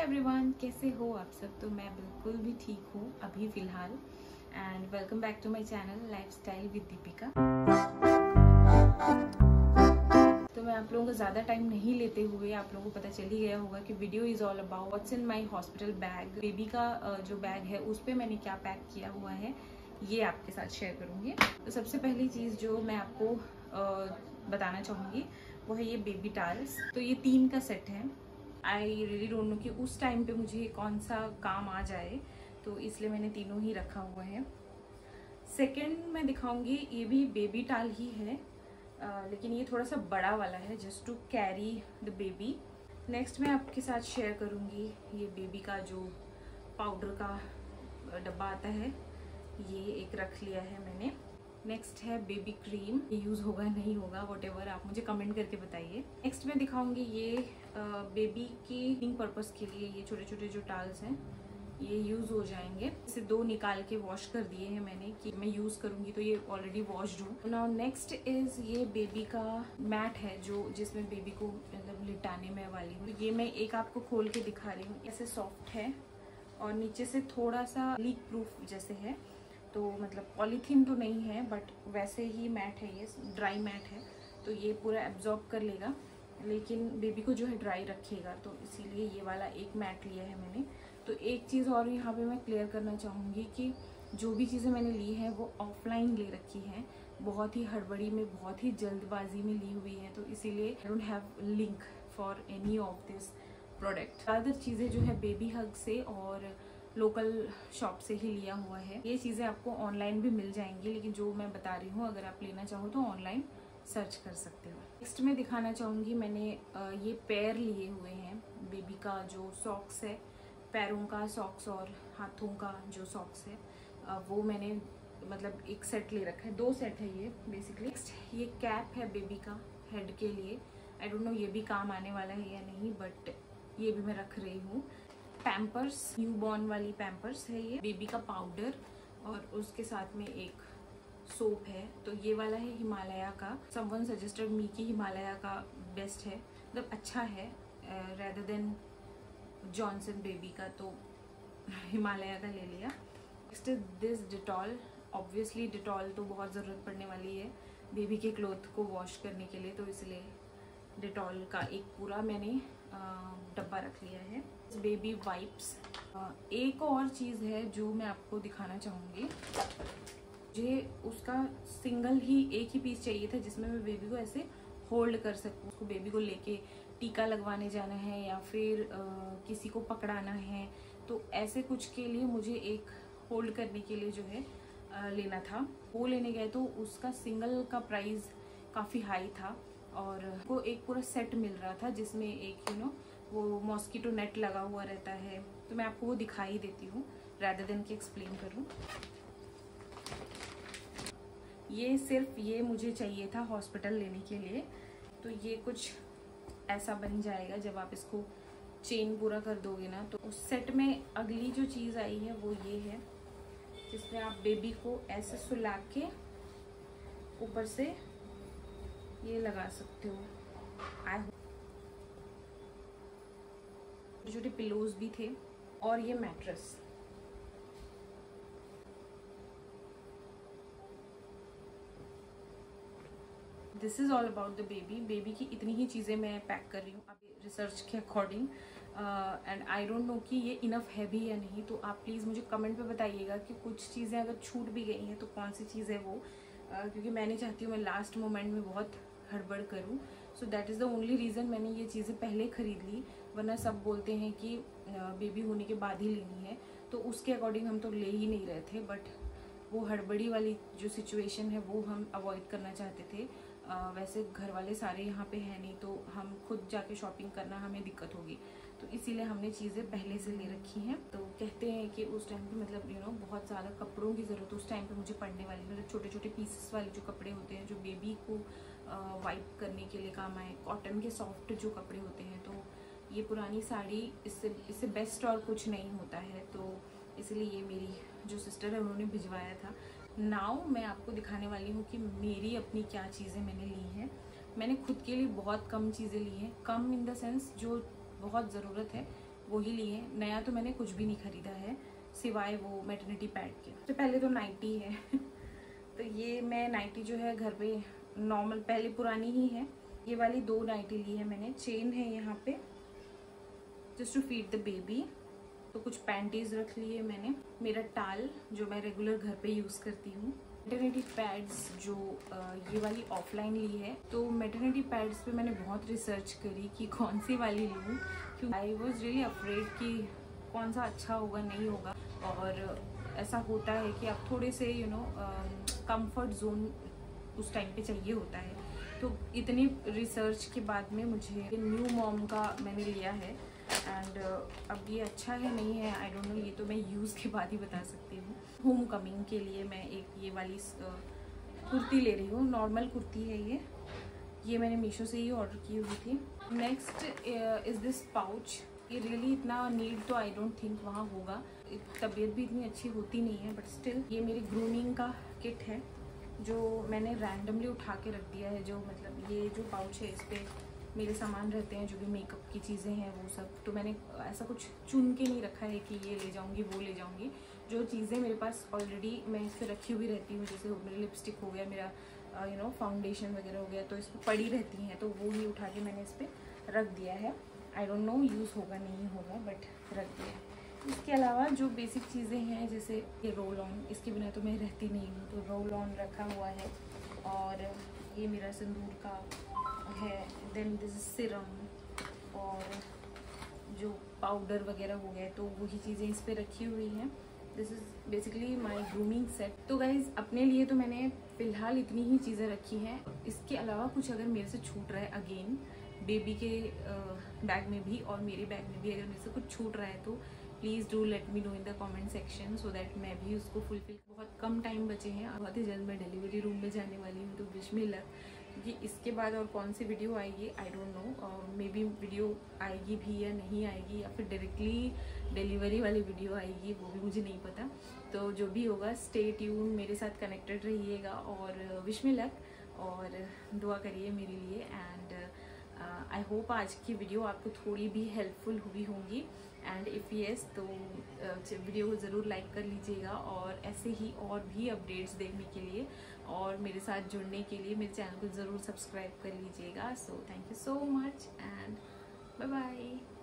Everyone, कैसे हो आप सब। तो मैं बिल्कुल भी ठीक हूँ अभी फ़िलहाल। And welcome back to my channel lifestyle with Deepika. तो मैं आप लोगों को ज़्यादा टाइम नहीं लेते हुए, आप लोगों को पता चल ही गया होगा कि video is all about what's in my hospital bag. Baby का जो बैग है उस पर मैंने क्या पैक किया हुआ है ये आपके साथ शेयर करूँगी। तो सबसे पहली चीज़ जो मैं आपको बताना चाहूँगी वो है ये बेबी टाल्स। तो ये 3 का सेट है। आई रियली डोंट नो कि उस टाइम पे मुझे कौन सा काम आ जाए, तो इसलिए मैंने तीनों ही रखा हुआ है। सेकंड मैं दिखाऊंगी, ये भी बेबी टाल ही है, लेकिन ये थोड़ा सा बड़ा वाला है, just to carry the baby. Next मैं आपके साथ शेयर करूंगी ये बेबी का जो पाउडर का डब्बा आता है, ये एक रख लिया है मैंने। नेक्स्ट है बेबी क्रीम, ये यूज़ होगा नहीं होगा व्हाटएवर, आप मुझे कमेंट करके बताइए। नेक्स्ट मैं दिखाऊंगी ये बेबी की हीटिंग पर्पस के लिए ये छोटे छोटे जो टाल्स हैं ये यूज़ हो जाएंगे। इसे 2 निकाल के वॉश कर दिए हैं मैंने कि मैं यूज़ करूंगी, तो ये ऑलरेडी वॉश्ड हूँ। नाउ नेक्स्ट इज़ ये बेबी का मैट है जो जिसमें बेबी को मतलब लिटाने में वाली हूँ। ये मैं एक आपको खोल के दिखा रही हूँ। ऐसे सॉफ्ट है और नीचे से थोड़ा सा लीक प्रूफ जैसे है, तो मतलब पॉलीथीन तो नहीं है बट वैसे ही मैट है, ये ड्राई मैट है, तो ये पूरा एब्जॉर्ब कर लेगा लेकिन बेबी को जो है ड्राई रखेगा, तो इसीलिए ये वाला एक मैट लिया है मैंने। तो एक चीज़ और यहाँ पे मैं क्लियर करना चाहूँगी कि जो भी चीज़ें मैंने ली हैं वो ऑफलाइन ले रखी हैं, बहुत ही हड़बड़ी में, बहुत ही जल्दबाजी में ली हुई है, तो इसीलिए I don't have link for any of this product. ज़्यादातर चीज़ें जो है बेबी हग से और लोकल शॉप से ही लिया हुआ है। ये चीज़ें आपको ऑनलाइन भी मिल जाएंगी, लेकिन जो मैं बता रही हूँ अगर आप लेना चाहो तो ऑनलाइन सर्च कर सकते हो। नेक्स्ट मैं दिखाना चाहूँगी, मैंने ये पैर लिए हुए हैं बेबी का जो सॉक्स है, पैरों का सॉक्स और हाथों का जो सॉक्स है वो मैंने मतलब एक सेट ले रखा है, 2 सेट है ये बेसिकली। नेक्स्ट ये कैप है बेबी का हेड के लिए, आई डोंट नो ये भी काम आने वाला है या नहीं, बट ये भी मैं रख रही हूँ। पैम्पर्स, न्यूबॉर्न वाली पैम्पर्स है ये। बेबी का पाउडर और उसके साथ में एक सोप है, तो ये वाला है हिमालया का। समवन सजेस्टेड मी कि हिमालया का बेस्ट है, मतलब अच्छा है रेदर देन जॉनसन बेबी का, तो हिमालया का ले लिया। Next is this Dettol. Obviously Dettol तो बहुत ज़रूरत पड़ने वाली है बेबी के क्लोथ को वॉश करने के लिए, तो इसलिए डिटॉल का एक पूरा मैंने डब्बा रख लिया है। Baby wipes. एक और चीज़ है जो मैं आपको दिखाना चाहूँगी, मुझे उसका सिंगल ही एक ही पीस चाहिए था जिसमें मैं बेबी को ऐसे होल्ड कर सकूँ। उसको बेबी को लेके टीका लगवाने जाना है या फिर किसी को पकड़ाना है, तो ऐसे कुछ के लिए मुझे एक होल्ड करने के लिए जो है लेना था। वो लेने गए तो उसका सिंगल का प्राइस काफ़ी हाई था और वो एक पूरा सेट मिल रहा था जिसमें एक वो मॉस्किटो नेट लगा हुआ रहता है, तो मैं आपको वो दिखाई देती हूँ रादर देन कि एक्सप्लेन करूँ। ये सिर्फ ये मुझे चाहिए था हॉस्पिटल लेने के लिए, तो ये कुछ ऐसा बन जाएगा जब आप इसको चेन पूरा कर दोगे ना। तो उस सेट में अगली जो चीज़ आई है वो ये है, जिसमें आप बेबी को ऐसे सुला के ऊपर से ये लगा सकते हो। छोटे छोटे पिलोज भी थे और ये mattress. This is all about the baby. Baby की इतनी ही चीज़ें मैं पैक कर रही हूँ अभी रिसर्च के according, and I don't know कि ये इनफ है भी या नहीं, तो आप प्लीज़ मुझे कमेंट पे बताइएगा कि कुछ चीज़ें अगर छूट भी गई हैं तो कौन सी चीज़ है वो, क्योंकि मैं नहीं चाहती हूँ मैं लास्ट मोमेंट में बहुत हड़बड़ करूँ। So that is the only reason मैंने ये चीज़ें पहले ख़रीद ली, वरना सब बोलते हैं कि बेबी होने के बाद ही लेनी है, तो उसके अकॉर्डिंग हम तो ले ही नहीं रहे थे, बट वो हड़बड़ी वाली जो सिचुएशन है वो हम अवॉइड करना चाहते थे। वैसे घर वाले सारे यहाँ पे हैं नहीं, तो हम खुद जाके शॉपिंग करना हमें दिक्कत होगी, तो इसीलिए हमने चीज़ें पहले से ले रखी हैं। तो कहते हैं कि उस टाइम पे मतलब बहुत ज़्यादा कपड़ों की ज़रूरत उस टाइम पे मुझे पड़ने वाली, मतलब छोटे छोटे पीसेस वाले जो कपड़े होते हैं जो बेबी को वाइप करने के लिए काम आए, कॉटन के सॉफ्ट जो कपड़े होते हैं, तो ये पुरानी साड़ी इससे बेस्ट और कुछ नहीं होता है, तो इसलिए ये मेरी जो सिस्टर है उन्होंने भिजवाया था। नाउ मैं आपको दिखाने वाली हूँ कि मेरी अपनी क्या चीज़ें मैंने ली हैं। मैंने खुद के लिए बहुत कम चीज़ें ली हैं, कम इन द सेंस जो बहुत ज़रूरत है वही लिए। नया तो मैंने कुछ भी नहीं खरीदा है सिवाय वो मैटरनिटी पैड के। तो पहले तो नाइटी है तो ये मैं नाइटी जो है घर पे नॉर्मल, पहले पुरानी ही है, ये वाली 2 नाइटी ली है मैंने। चेन है यहाँ पे just to feed the baby. तो कुछ पैंटीज रख लिए मैंने। मेरा टाल जो मैं रेगुलर घर पे यूज़ करती हूँ। मैटरनिटी पैड्स जो ये वाली ऑफलाइन ली है। तो मैटरनिटी पैड्स पे मैंने बहुत रिसर्च करी कि कौन सी वाली लूँ, क्योंकि आई वॉज रियली अफ्रेड कि कौन सा अच्छा होगा नहीं होगा। और ऐसा होता है कि आप थोड़े से कंफर्ट जोन उस टाइम पे चाहिए होता है। तो इतनी रिसर्च के बाद में मुझे न्यू मॉम का मैंने लिया है। एंड अब ये अच्छा है नहीं है आई डोंट नो, ये तो मैं यूज़ के बाद ही बता सकती हूँ। होम कमिंग के लिए मैं एक ये वाली कुर्ती ले रही हूँ। नॉर्मल कुर्ती है ये मैंने मीशो से ही ऑर्डर की हुई थी। Next is this pouch. ये रियली इतना नीड तो आई डोंट थिंक वहाँ होगा, तबीयत भी इतनी अच्छी होती नहीं है, बट स्टिल ये मेरी ग्रूमिंग का किट है जो मैंने रैंडमली उठा के रख दिया है। जो मतलब ये जो पाउच है इस पर मेरे सामान रहते हैं, जो भी मेकअप की चीज़ें हैं वो सब। तो मैंने ऐसा कुछ चुन के नहीं रखा है कि ये ले जाऊंगी वो ले जाऊंगी। जो चीज़ें मेरे पास ऑलरेडी मैं इस पर रखी हुई रहती हूँ, जैसे मेरा लिपस्टिक हो गया, मेरा फाउंडेशन वगैरह हो गया, तो इस पर पड़ी रहती हैं, तो वो ही उठा के मैंने इस पर रख दिया है। आई डोंट नो यूज़ होगा नहीं होगा, बट रख दिया है। इसके अलावा जो बेसिक चीज़ें हैं जैसे ये रोल ऑन, इसके बिना तो मैं रहती नहीं हूँ, तो रोल ऑन रखा हुआ है। और ये मेरा सिंदूर का है। देन दिस सिरम और जो पाउडर वगैरह हो गए, तो वही चीज़ें इस पे रखी हुई हैं। This is basically my grooming set. तो गाइज़ अपने लिए तो मैंने फ़िलहाल इतनी ही चीज़ें रखी हैं। इसके अलावा कुछ अगर मेरे से छूट रहा है, अगेन बेबी के बैग में भी और मेरे बैग में भी अगर मेरे से कुछ छूट रहा है तो please do let me know in the comment section, so that मैं भी उसको फुलफिल। बहुत कम टाइम बचे हैं, बहुत ही जल्द मैं डिलीवरी रूम में जाने वाली हूँ, तो विश मी लक। क्योंकि इसके बाद और कौन सी वीडियो आएगी I don't know, may be video आएगी भी या नहीं आएगी, या फिर डायरेक्टली डिलीवरी वाली वीडियो आएगी, वो भी मुझे नहीं पता। तो जो भी होगा स्टे ट्यून, मेरे साथ कनेक्टेड रहिएगा और विश मी लक और दुआ करिए मेरे लिए। एंड आई होप आज की वीडियो आपको थोड़ी भी हेल्पफुल हुई होंगी। एंड इफ़ येस तो वीडियो को ज़रूर लाइक कर लीजिएगा और ऐसे ही और भी अपडेट्स देखने के लिए और मेरे साथ जुड़ने के लिए मेरे चैनल को ज़रूर सब्सक्राइब कर लीजिएगा। So thank you so much and bye bye.